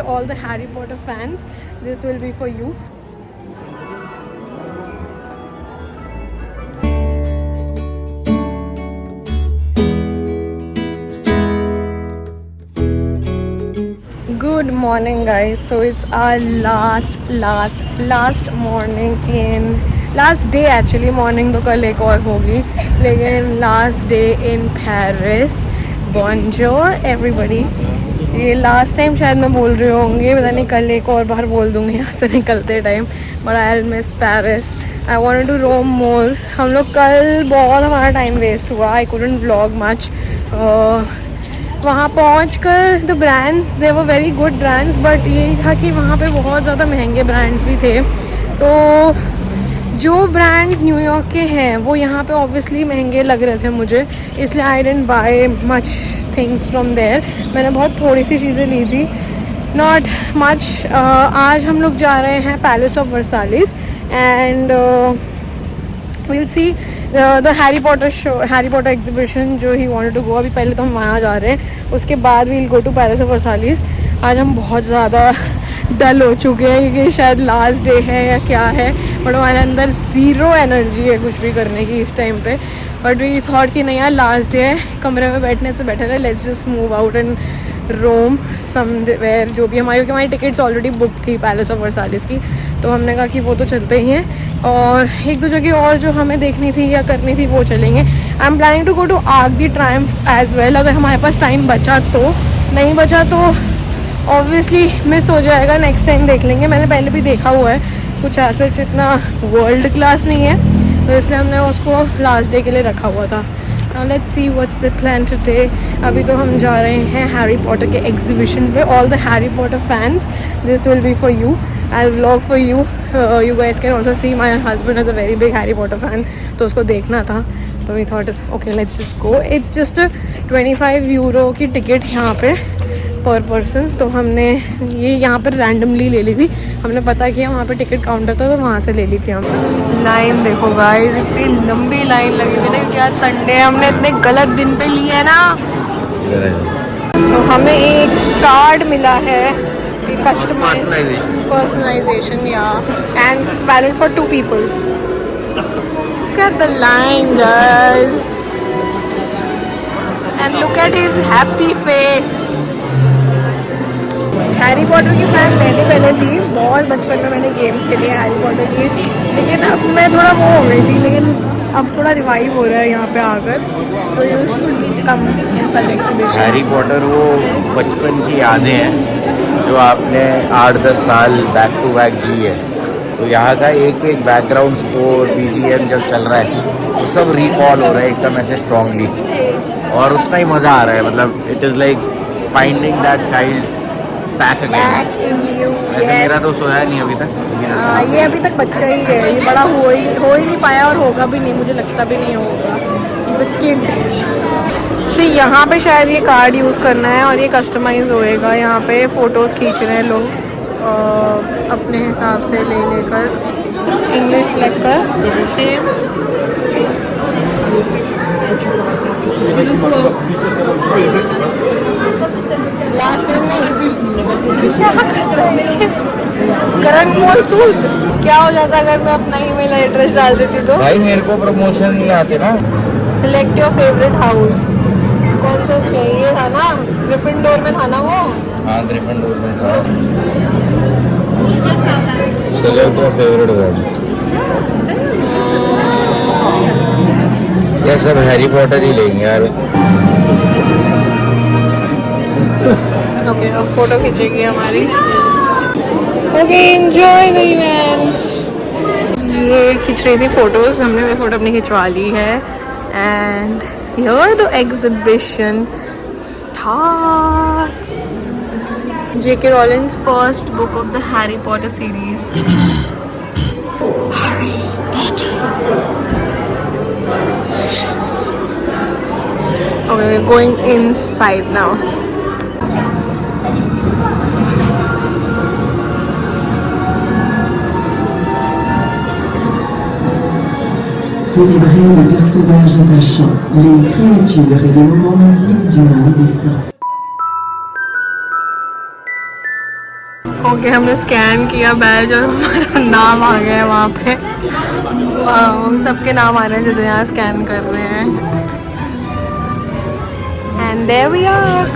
All the Harry Potter fans, this will be for you. Good morning guys. So it's our last morning in last day actually. Morning तो कल एक और होगी, लेकिन last day in Paris. Bonjour everybody. ये last time शायद मैं बोल रही होंगी, पता नहीं कल एक और बार बोल दूँगी यहाँ से निकलते time. But I miss Paris. I wanted to roam more. हम लोग कल बहुत हमारा टाइम वेस्ट हुआ. I couldn't vlog much. वहाँ पहुँच कर the brands they were very good brands, but यही था कि वहाँ पे बहुत ज़्यादा महंगे ब्रांड्स भी थे. तो जो ब्रांड्स न्यूयॉर्क के हैं वो यहाँ पे ऑब्वियसली महंगे लग रहे थे मुझे, इसलिए I didn't buy much things from there. मैंने बहुत थोड़ी सी चीज़ें ली थी, नॉट मच. आज हम लोग जा रहे हैं palace of Versailles and will see the Harry Potter exhibition जो ही वांटेड टू गो. अभी पहले तो हम वहाँ जा रहे हैं, उसके बाद we'll go to palace of Versailles. आज हम बहुत ज़्यादा डल हो चुके हैं क्योंकि शायद लास्ट डे है या क्या है, बट हमारे अंदर ज़ीरो एनर्जी है कुछ भी करने की इस टाइम पे. बट वी थॉट कि नहीं यार लास्ट डे है, कमरे में बैठने से बेटर है let's just move out and roam somewhere. जो भी हमारी टिकट्स ऑलरेडी बुक थी पैलेस ऑफ वर्साइलेस की, तो हमने कहा कि वो तो चलते ही हैं, और एक दो जगह और जो हमें देखनी थी या करनी थी वो चलेंगे. I am planning to go to Arc de Triomphe as well. अगर हमारे पास टाइम बचा तो, नहीं बचा तो ऑब्वियसली मिस हो जाएगा. नेक्स्ट टाइम देख लेंगे. मैंने पहले भी देखा हुआ है, कुछ ऐसा इतना वर्ल्ड क्लास नहीं है, तो इसलिए हमने उसको लास्ट डे के लिए रखा हुआ था. Let's see what's the plan today. अभी तो हम जा रहे हैं हैरी पॉटर के एग्जीबिशन पे. All the Harry Potter fans, this will be for you. I vlog for you. You guys can also see my husband is a very big Harry Potter fan, तो उसको देखना था. तो we thought okay let's just go. It's just 25 euro की ticket यहाँ पे पर person. तो हमने ये यहाँ पर रैंडमली ले ली थी. हमने पता किया वहाँ पे टिकट काउंटर था, तो वहाँ से ले ली थी हम. लाइन देखो गाइस, इतनी लंबी लाइन लगी हुई है क्योंकि आज संडे है. हमने इतने गलत दिन पे लिए है ना. तो हमें एक कार्ड मिला है पर्सनलाइजेशन या and valid for 2 people. Look at the line guys and look at his happy face. Harry Potter की फैन मैंने पहले थी, बहुत बचपन में मैंने गेम्स खेली हैरी पॉटर की, लेकिन अब मैं थोड़ा वो हो गई थी, लेकिन अब थोड़ा रिवाइव हो रहा है यहाँ पे आकर. So you should come in such exhibition. Harry Potter वो बचपन की यादें हैं जो आपने 8-10 साल बैक टू बैक जी है. तो यहाँ का एक एक बैकग्राउंड स्कोर BGM जब चल रहा है तो सब रिकॉल हो रहा है एकदम ऐसे स्ट्रांगली, और उतना ही मज़ा आ रहा है. मतलब it is like finding that child back again. वैसे मेरा तो सोया नहीं अभी तक. ये अभी तक बच्चा ही है, ये बड़ा हो ही नहीं पाया और होगा भी नहीं, मुझे लगता भी नहीं होगा. Is a kid. सो यहाँ पे शायद ये कार्ड यूज़ करना है और ये कस्टमाइज होएगा. यहाँ पे फ़ोटोज़ खींच रहे हैं लोग अपने हिसाब से ले लेकर, इंग्लिश सेलेक्ट कर. लास्ट नेम नहीं, करण मोहन सूद. क्या हो जाता अगर मैं अपना ईमेल एड्रेस डाल देती तो? भाई मेरे को प्रमोशन नहीं आते ना. Select your favourite house. कौन सा ये था ना, ग्रिफिंडोर में था ना वो. हाँ ग्रिफिंडोर में था. Select your favourite word. ये सब हैरी पॉटर ही लेंगे यार. ओके अब फोटो खींचेगी हमारी. Okay enjoy the event. ये खींच रही थी फोटोज, हमने भी फोटो अपनी खिंचवा ली है. And here the exhibition starts. J.K. Rowling's first book of the Harry Potter series. Harry Potter. Okay, we're going inside now. Célébrer les personnages attachants, les créatures et les moments mythiques du monde des sorciers. Okay, हमने scan किया बैज और हमारा नाम आ गया है वहाँ पे। वाह, सबके नाम आ रहे हैं जो यहाँ स्कैन कर रहे हैं। And there we are,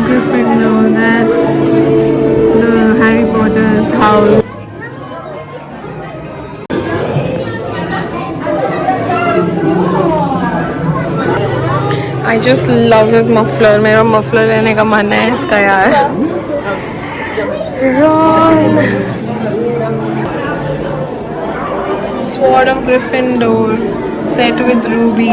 Gryffindor, that's the Harry Potter's house. I just love his muffler. मेरा muffler लेने का मन है इसका यार. Ron. Sword of Gryffindor, set with ruby.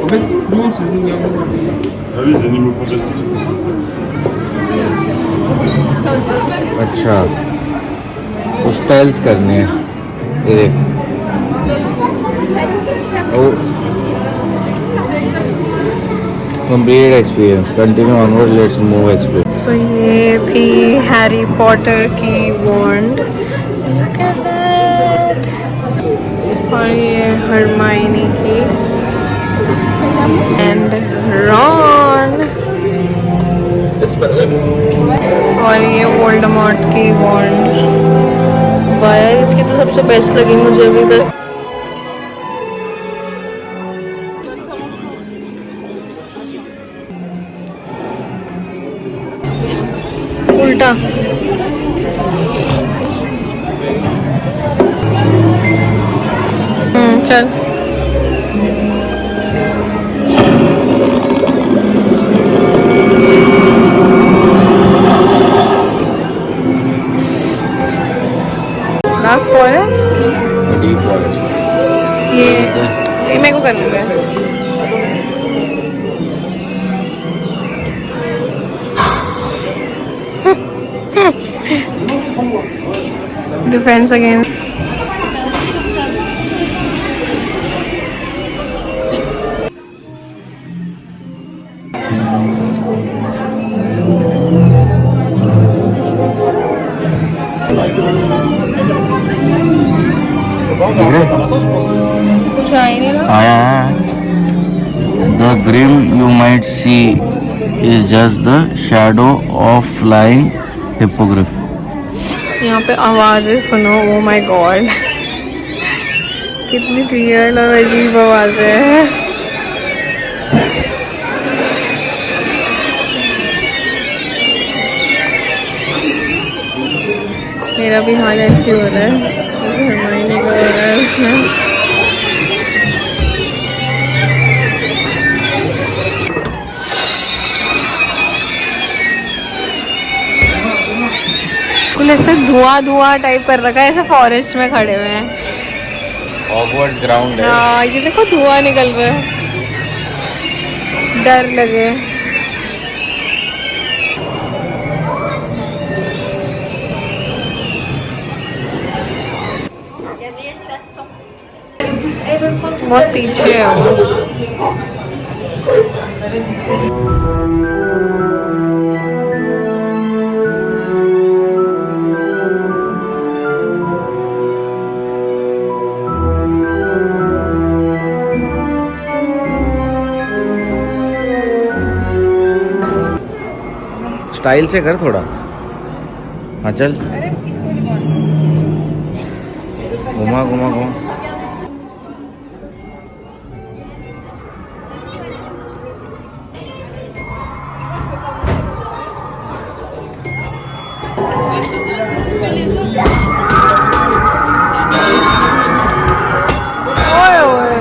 En fait, non, c'est une Ah oui, les animaux fantastiques. अच्छा, spells करने हैं ये देख। Complete experience, continue onward, let's move experience. So ये थी हैरी पॉटर की वॉन्ड, look at that. और ये हरमाइनी की एंड रॉन, और ये वोल्डेमॉर्ट की वॉन्ड। वाह, इसकी तो सबसे बेस्ट लगी मुझे अभी तक। उल्टा चल। ब्लैक फॉरेस्ट, डीप फॉरेस्ट, ये मेरे को करना है। डिफेंस अगेंस्ट कुछ आ ही नहीं रहा। आया है। The grim you might see is just the shadow of flying hippogriff. यहाँ पे आवाजें सुनो, ओ माय गॉड, कितनी क्लियर और अजीब आवाजें हैं। मेरा भी हाल ऐसे हो रहा है जैसे हरमाइनी का हो रहा है उसमें। कुल ऐसे धुआं टाइप कर रखा है, ऐसे फॉरेस्ट में खड़े हुए हैं। हॉगवर्ट्स ग्राउंड है। हाँ, ये देखो धुआं निकल रहा है, डर लगे। बहुत पीछे है वो। स्टाइल से कर थोड़ा। हाँ चल, घुमा घुमा घुमा। ओए ओए।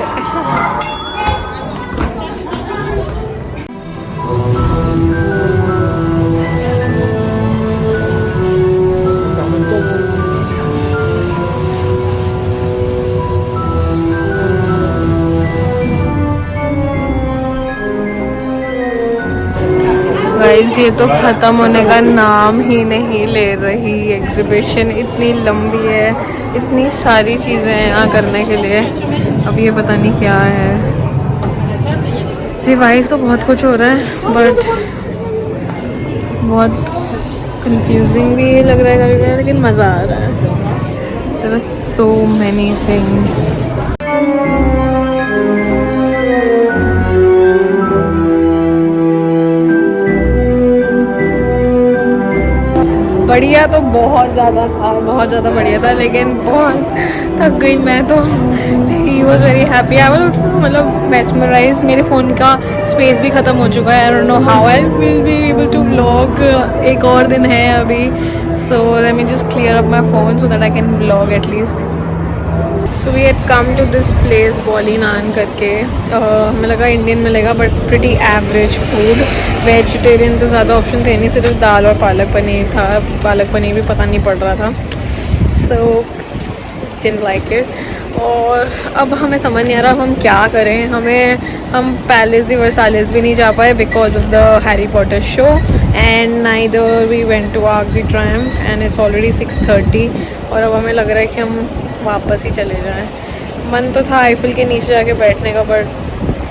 गाइस ये तो ख़त्म होने का नाम ही नहीं ले रही। एग्जीबिशन इतनी लंबी है, इतनी सारी चीज़ें हैं यहाँ करने के लिए। अब ये पता नहीं क्या है। रिवाइव तो बहुत कुछ हो रहा है बट बहुत कंफ्यूजिंग भी लग रहा है कभी-कभी, लेकिन मज़ा आ रहा है। There are so many things. बढ़िया तो बहुत ज़्यादा था, बहुत ज़्यादा बढ़िया था, लेकिन बहुत थक गई मैं तो। He was very happy. I was also मतलब मेस्मराइज। मेरे फ़ोन का स्पेस भी ख़त्म हो चुका है। I don't know how I will be able to vlog. एक और दिन है अभी, so let me just clear up my phone so that I can vlog at least. So we had come to this place Bolly naan करके। हमें लगा Indian मिलेगा but pretty average food. Vegetarian तो ज़्यादा ऑप्शन थे नहीं, सिर्फ दाल और पालक पनीर था। पालक पनीर भी पता नहीं पड़ रहा था, सो डिडंट लाइक इट। और अब हमें समझ नहीं आ रहा अब हम क्या करें। हम पैलेस दी वर्साइलेस भी नहीं जा पाए because of the Harry Potter show, and neither we went to Arc de Triomphe and it's already 6:30। और अब हमें लग रहा है कि हम वापस ही चले जाएं। मन तो था आईफिल के नीचे जाके बैठने का, बट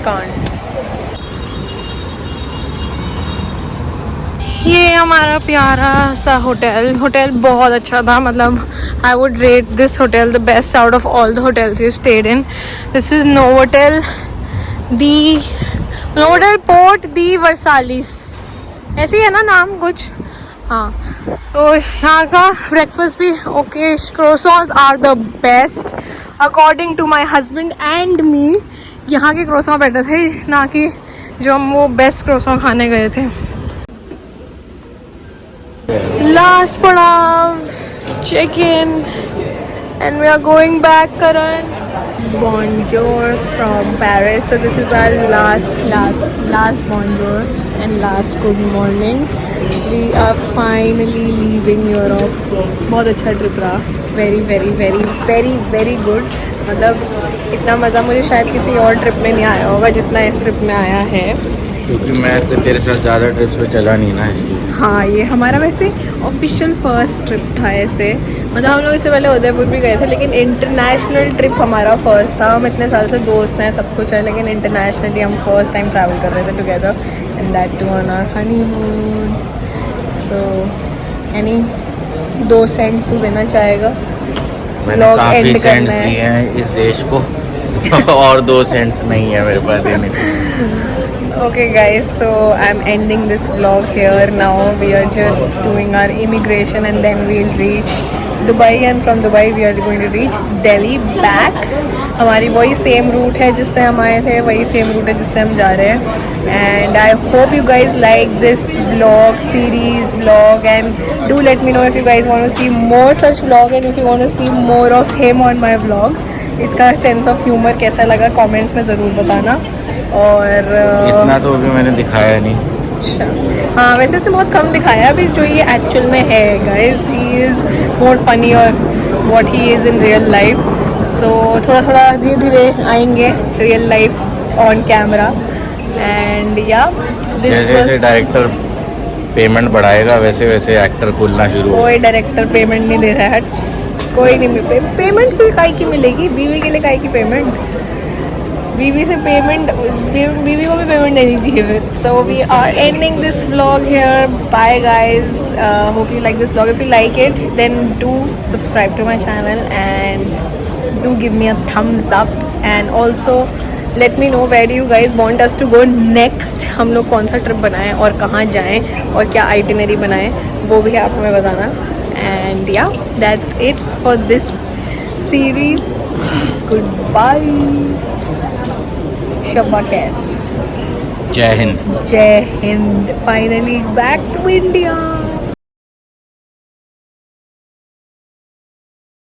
कांट। ये हमारा प्यारा सा होटल बहुत अच्छा था। मतलब I would rate this hotel the best out of all the hotels you stayed in. This is Novotel Porte de Versailles, ऐसे ही है ना नाम कुछ। हाँ, तो यहाँ का ब्रेकफास्ट भी okay. Croissants are the best according to my husband and me. यहाँ के क्रोसॉन बेटर थे ना कि जो हम वो बेस्ट क्रोसॉन खाने गए थे। लास्ट पड़ाव check in and we are going back करण। Bonjour from Paris. So this is our last bonjour and last good morning. We are finally leaving Europe. बहुत अच्छा ट्रिप रहा, very good। मतलब इतना मज़ा मुझे शायद किसी और ट्रिप में नहीं आया होगा जितना इस ट्रिप में आया है, क्योंकि मैं तो तेरे साथ ज़्यादा ट्रिप्स पे चला नहीं ना, इसलिए। हाँ, ये हमारा वैसे ऑफिशियल फर्स्ट ट्रिप था ऐसे। मतलब हम लोग इससे पहले उदयपुर भी गए थे, लेकिन इंटरनेशनल ट्रिप हमारा फर्स्ट था। हम इतने साल से दोस्त हैं, सब कुछ है, लेकिन इंटरनेशनली हम फर्स्ट टाइम ट्रैवल कर रहे थे together, and that too on our honeymoon. So any 2 cents तू देना चाहेगा? मैंने काफ़ी सेंट्स दिए हैं इस देश को और 2 सेंट्स नहीं है मेरे पास देने को। Okay guys, so I'm ending this vlog here now. We are just doing our immigration and then we'll reach Dubai, and from Dubai we are going to reach Delhi back. हमारी वही same root है जिससे हम आए थे, वही same root है जिससे हम जा रहे हैं। And I hope you guys like this vlog series and do let me know if you guys want to see more such vlog and if you want to see more of him on my vlogs. इसका sense of humour कैसा लगा comments में ज़रूर बताना। और इतना तो अभी मैंने दिखाया नहीं। अच्छा, हाँ, वैसे इसने बहुत कम दिखाया अभी जो ये एक्चुअल में है guys. He is more funny और what he is in real life. So थोड़ा धीरे धीरे आएंगे real life on camera. And या जैसे डायरेक्टर पेमेंट बढ़ाएगा वैसे वैसे एक्टर खुलना शुरू। कोई डायरेक्टर पेमेंट नहीं दे रहा है, कोई नहीं। पेमेंट तो काई की मिलेगी, बीवी के लिए काई की पेमेंट। बीवी से पेमेंट, बीवी को भी पेमेंट देनी चाहिए फिर. So we are ending this vlog here. Bye guys, hope you like this vlog. If you like it then do subscribe to my channel and do give me a thumbs up. And also let me know where you guys want us to go next. हम लोग कौन सा trip बनाएं और कहाँ जाएं और क्या आइटिनरी बनाएं, वो भी आप हमें बताना. एंड या that's it for this series. Goodbye. Shabba khair. जय Hind. Jai Hind. Finally back to India.